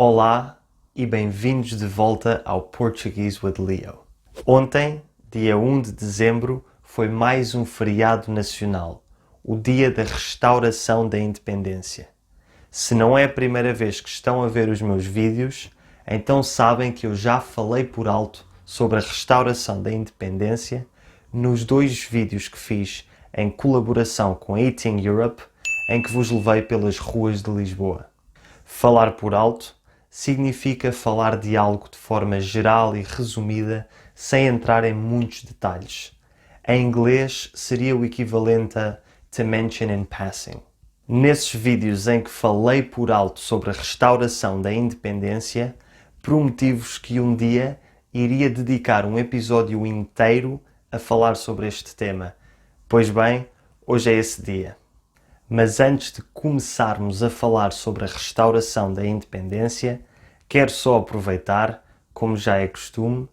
Olá e bem-vindos de volta ao Portuguese with Leo. Ontem, dia 1 de dezembro, foi mais um feriado nacional, o dia da restauração da independência. Se não é a primeira vez que estão a ver os meus vídeos, então sabem que eu já falei por alto sobre a restauração da independência nos 2 vídeos que fiz em colaboração com a Eating Europe, em que vos levei pelas ruas de Lisboa. Falar por alto significa falar de algo de forma geral e resumida, sem entrar em muitos detalhes. Em inglês seria o equivalente a to mention in passing. Nesses vídeos em que falei por alto sobre a restauração da independência, prometi-vos que um dia iria dedicar um episódio inteiro a falar sobre este tema. Pois bem, hoje é esse dia. Mas antes de começarmos a falar sobre a restauração da independência, quero só aproveitar, como já é costume,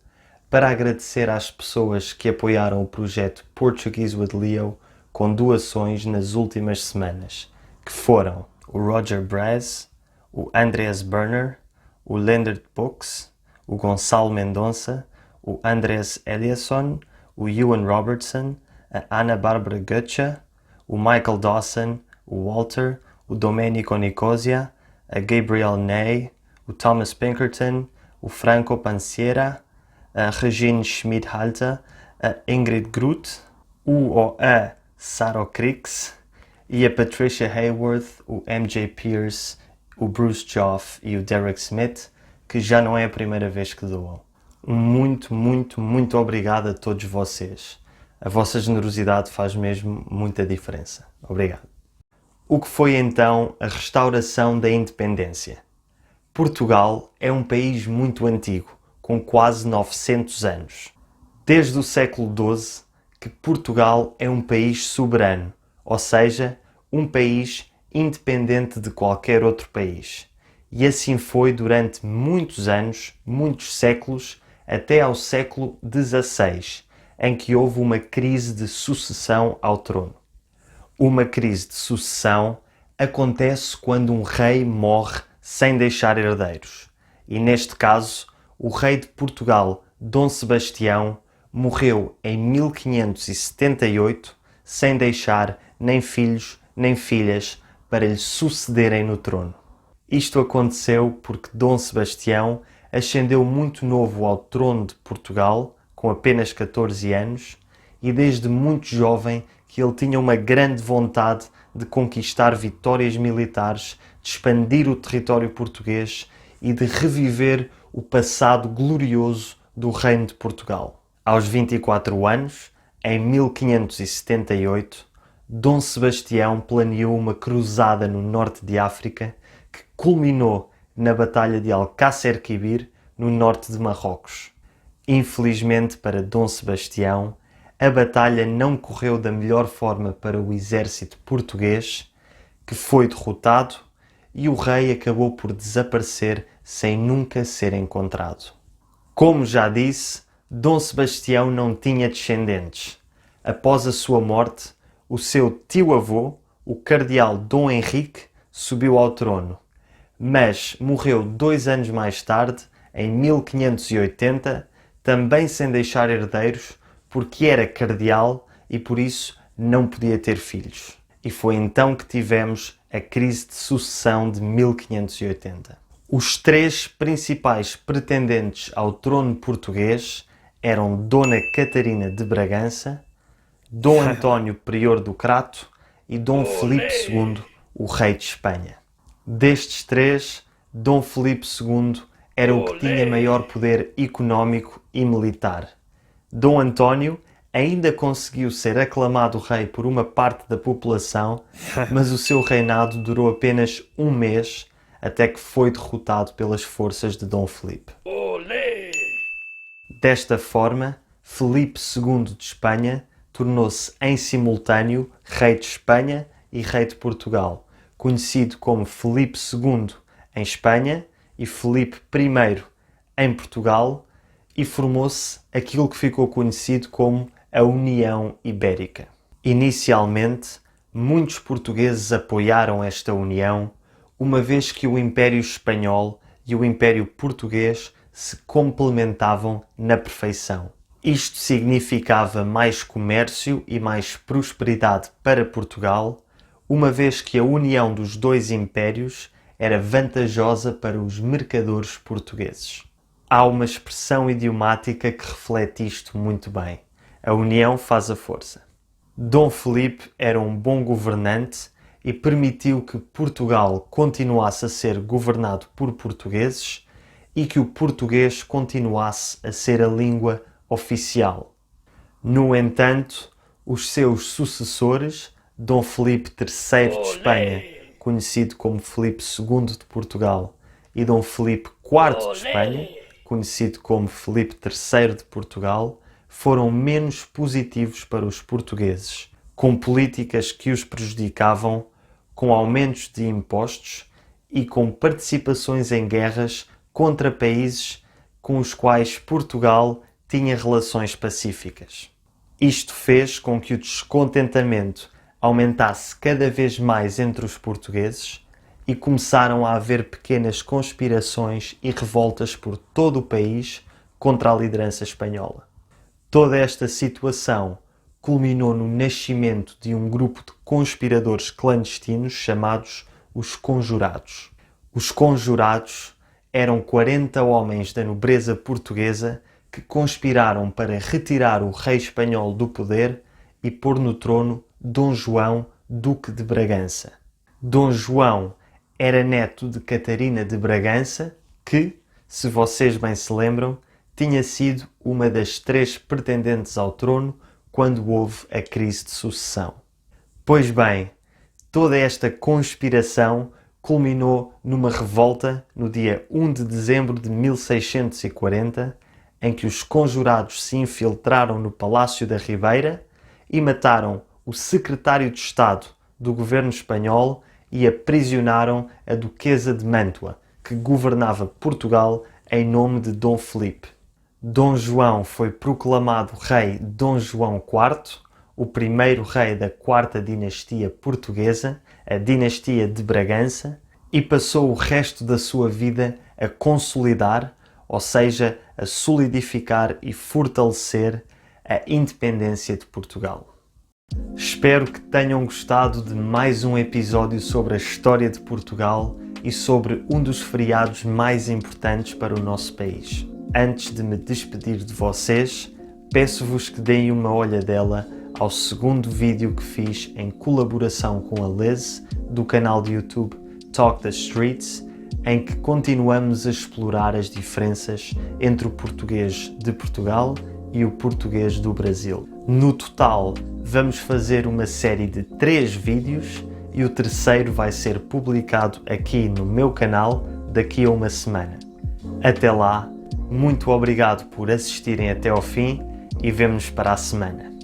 para agradecer às pessoas que apoiaram o projeto Portuguese with Leo com doações nas últimas semanas, que foram o Roger Braz, o Andreas Berner, o Lendert Books, o Gonçalo Mendonça, o Andres Eliasson, o Ewan Robertson, a Ana Bárbara Götze, o Michael Dawson, o Walter, o Domenico Nicosia, a Gabriel Ney, o Thomas Pinkerton, o Franco Panciera, a Regine Schmid-Halter, a Ingrid Groot, o ou a Saro Krix e a Patricia Hayworth, o MJ Pierce, o Bruce Joff e o Derek Smith, que já não é a primeira vez que doam. Muito obrigado a todos vocês. A vossa generosidade faz mesmo muita diferença. Obrigado. O que foi então a restauração da independência? Portugal é um país muito antigo, com quase 900 anos. Desde o século XII que Portugal é um país soberano, ou seja, um país independente de qualquer outro país. E assim foi durante muitos anos, muitos séculos, até ao século XVI, em que houve uma crise de sucessão ao trono. Uma crise de sucessão acontece quando um rei morre sem deixar herdeiros. E neste caso, o rei de Portugal, Dom Sebastião, morreu em 1578 sem deixar nem filhos nem filhas para lhe sucederem no trono. Isto aconteceu porque Dom Sebastião ascendeu muito novo ao trono de Portugal, com apenas 14 anos, e desde muito jovem que ele tinha uma grande vontade de conquistar vitórias militares, de expandir o território português e de reviver o passado glorioso do Reino de Portugal. Aos 24 anos, em 1578, Dom Sebastião planeou uma cruzada no norte de África que culminou na Batalha de Alcácer Quibir, no norte de Marrocos. Infelizmente para Dom Sebastião, a batalha não correu da melhor forma para o exército português, que foi derrotado, e o rei acabou por desaparecer sem nunca ser encontrado. Como já disse, Dom Sebastião não tinha descendentes. Após a sua morte, o seu tio-avô, o cardeal Dom Henrique, subiu ao trono, mas morreu 2 anos mais tarde, em 1580, também sem deixar herdeiros, porque era cardeal e por isso não podia ter filhos. E foi então que tivemos a crise de sucessão de 1580. Os 3 principais pretendentes ao trono português eram Dona Catarina de Bragança, Dom António Prior do Crato e Dom Filipe II, o rei de Espanha. Destes 3, Dom Filipe II era o que tinha maior poder económico e militar. Dom António ainda conseguiu ser aclamado rei por uma parte da população, mas o seu reinado durou apenas 1 mês, até que foi derrotado pelas forças de Dom Filipe. Desta forma, Filipe II de Espanha tornou-se em simultâneo rei de Espanha e rei de Portugal, conhecido como Filipe II em Espanha e Filipe I em Portugal, e formou-se aquilo que ficou conhecido como a União Ibérica. Inicialmente, muitos portugueses apoiaram esta união, uma vez que o Império Espanhol e o Império Português se complementavam na perfeição. Isto significava mais comércio e mais prosperidade para Portugal, uma vez que a união dos dois impérios era vantajosa para os mercadores portugueses. Há uma expressão idiomática que reflete isto muito bem. A união faz a força. Dom Filipe era um bom governante e permitiu que Portugal continuasse a ser governado por portugueses e que o português continuasse a ser a língua oficial. No entanto, os seus sucessores, Dom Filipe III de Espanha, conhecido como Filipe II de Portugal, e Dom Filipe IV de Espanha, conhecido como Filipe III de Portugal, foram menos positivos para os portugueses, com políticas que os prejudicavam, com aumentos de impostos e com participações em guerras contra países com os quais Portugal tinha relações pacíficas. Isto fez com que o descontentamento aumentasse cada vez mais entre os portugueses e começaram a haver pequenas conspirações e revoltas por todo o país contra a liderança espanhola. Toda esta situação culminou no nascimento de um grupo de conspiradores clandestinos chamados os Conjurados. Os Conjurados eram 40 homens da nobreza portuguesa que conspiraram para retirar o rei espanhol do poder e pôr no trono Dom João, Duque de Bragança. Dom João era neto de Catarina de Bragança, que, se vocês bem se lembram, tinha sido uma das 3 pretendentes ao trono quando houve a crise de sucessão. Pois bem, toda esta conspiração culminou numa revolta no dia 1 de dezembro de 1640, em que os conjurados se infiltraram no Palácio da Ribeira e mataram o secretário de Estado do governo espanhol e aprisionaram a Duquesa de Mântua, que governava Portugal em nome de Dom Filipe. Dom João foi proclamado rei Dom João IV, o primeiro rei da 4ª dinastia portuguesa, a dinastia de Bragança, e passou o resto da sua vida a consolidar, ou seja, a solidificar e fortalecer a independência de Portugal. Espero que tenham gostado de mais um episódio sobre a história de Portugal e sobre um dos feriados mais importantes para o nosso país. Antes de me despedir de vocês, peço-vos que deem uma olhadela ao segundo vídeo que fiz em colaboração com a Liz, do canal de YouTube Talk the Streets, em que continuamos a explorar as diferenças entre o português de Portugal e o português do Brasil. No total, vamos fazer uma série de 3 vídeos e o terceiro vai ser publicado aqui no meu canal daqui a uma semana. Até lá, muito obrigado por assistirem até ao fim e vemo-nos para a semana.